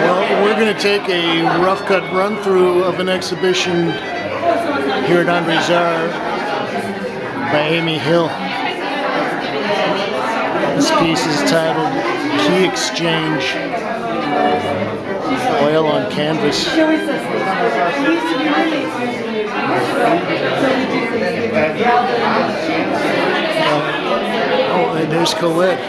Well, we're going to take a rough cut run through of an exhibition here at Andre Zarre by Amy Hill. This piece is titled Key Exchange, Oil on Canvas. Oh, and there's Colette.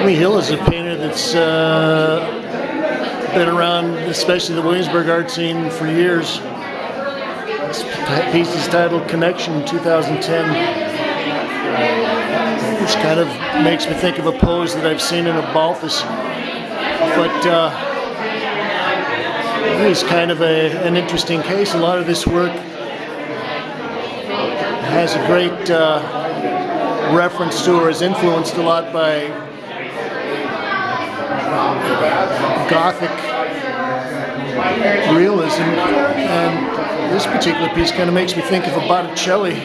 Amy Hill is a painter that's been around, especially the Williamsburg art scene, for years. This piece is titled Connection 2010. This kind of makes me think of a pose that I've seen in a Balthus, but it's kind of an interesting case. A lot of this work has a great reference to, or is influenced a lot by Gothic realism, and this particular piece kind of makes me think of a Botticelli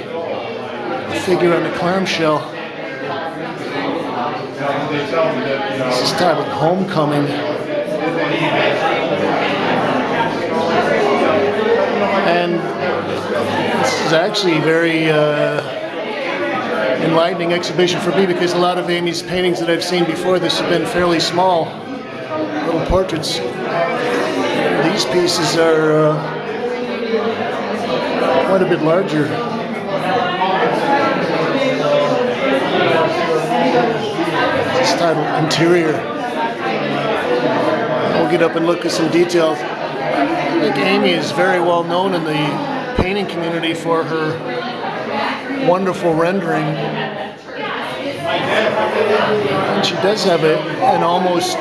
figure on the clamshell. This is titled Homecoming, and this is actually a very enlightening exhibition for me, because a lot of Amy's paintings that I've seen before this have been fairly small, little portraits. These pieces are quite a bit larger. It's titled Interior. We'll get up and look at some details. I think Amy is very well known in the painting community for her wonderful rendering. And she does have an almost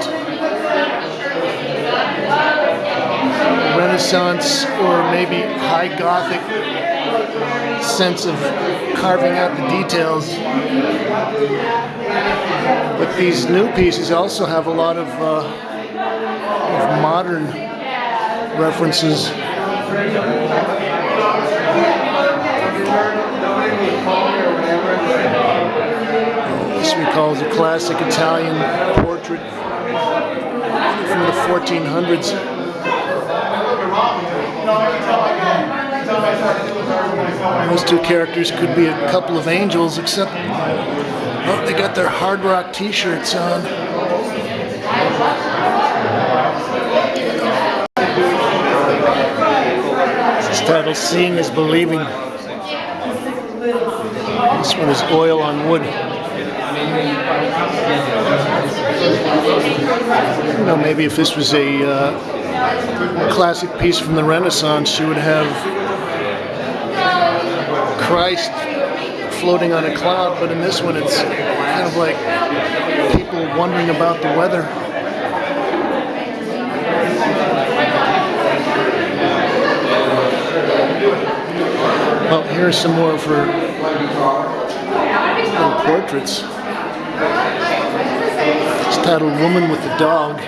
Renaissance or maybe high Gothic sense of carving out the details. But these new pieces also have a lot of modern references. This recalls a classic Italian portrait from the 1400s. Those two characters could be a couple of angels, except they got their hard rock t-shirts on. This is titled Seeing is Believing. This one is oil on wood. You know, maybe if this was a classic piece from the Renaissance, you would have Christ floating on a cloud, but in this one it's kind of like people wondering about the weather. Well, here's some more of her portraits. It's titled Woman with the Dog.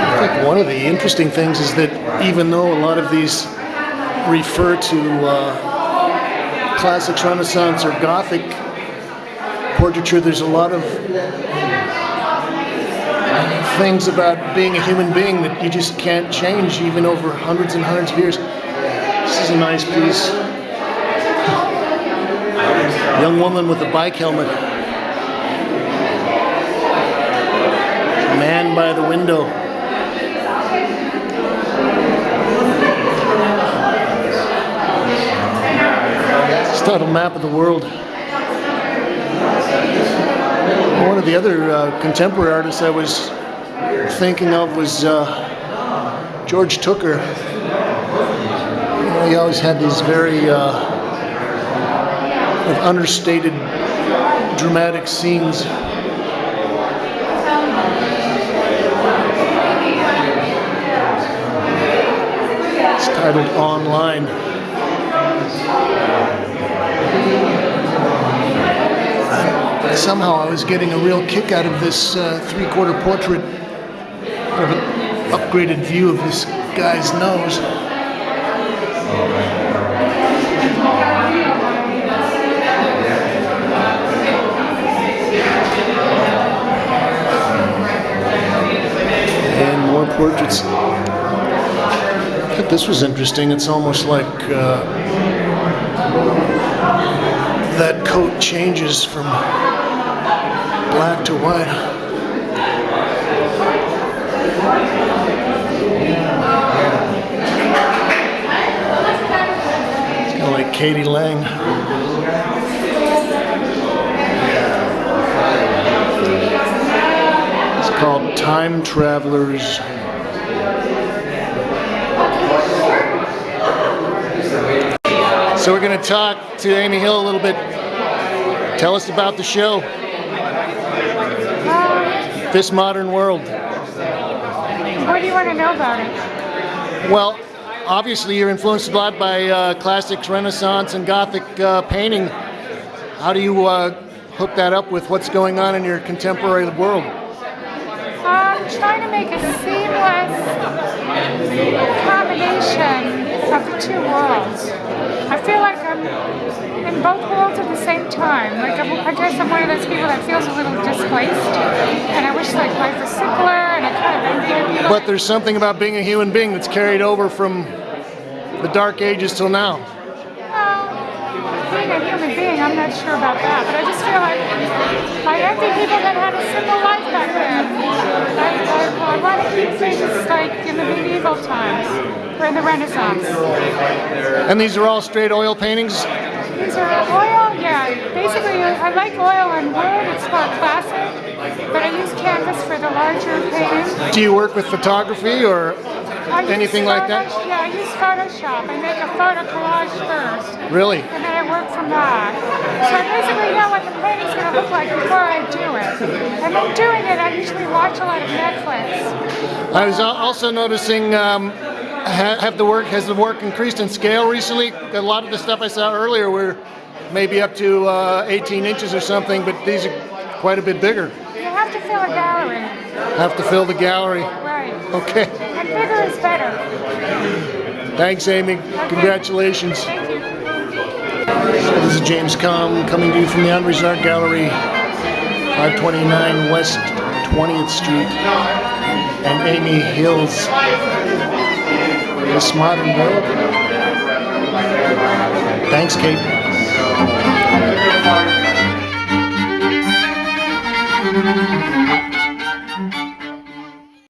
I think one of the interesting things is that even though a lot of these refer to classics, Renaissance, or Gothic portraiture, there's a lot of things about being a human being that you just can't change even over hundreds and hundreds of years. This is a nice piece. Young woman with a bike helmet. Man by the window. It's titled Map of the World. One of the other contemporary artists I was thinking of was George Tooker. You know, he always had these very understated, dramatic scenes. It's titled Online. Somehow I was getting a real kick out of this three-quarter portrait of an upgraded view of this guy's nose. thought this was interesting. It's almost like that coat changes from black to white. It's kind of like Katie Lang. It's called Time Travelers. So we're going to talk to Amy Hill a little bit. Tell us about the show, This Modern World. What do you want to know about it? Well, obviously you're influenced a lot by classics, Renaissance, and Gothic painting. How do you hook that up with what's going on in your contemporary world? I'm trying to make a seamless combination of the two worlds. I feel like I'm in both worlds at the same time. Like I guess I'm one of those people that feels a little displaced, and I wish like life was simpler, and I kind of envy people. But there's something about being a human being that's carried over from the Dark Ages till now. Being a human being, I'm not sure about that, but I just feel like I envy people that had a simple life back then. I want to keep things like in the medieval times or in the Renaissance. And these are all straight oil paintings? These are oil, yeah. Basically, I like oil and wood. It's more classic, but I use canvas for the larger paintings. Do you work with photography or anything like that? Yeah, I use Photoshop. I make a photo collage first. Really? And then I work from that. So I basically know what the painting's going to look like before I do it. And then doing it, I usually watch a lot of Netflix. I was also noticing, has the work increased in scale recently? A lot of the stuff I saw earlier were maybe up to 18 inches or something, but these are quite a bit bigger. You have to fill a gallery. Have to fill the gallery. Right. Okay. And bigger is better. Thanks, Amy. Okay. Congratulations. Thank you. This is James Kalm coming to you from the Andres Art Gallery, 529 West 20th Street, and Amy Hill's This Modern World. Thanks, Kate.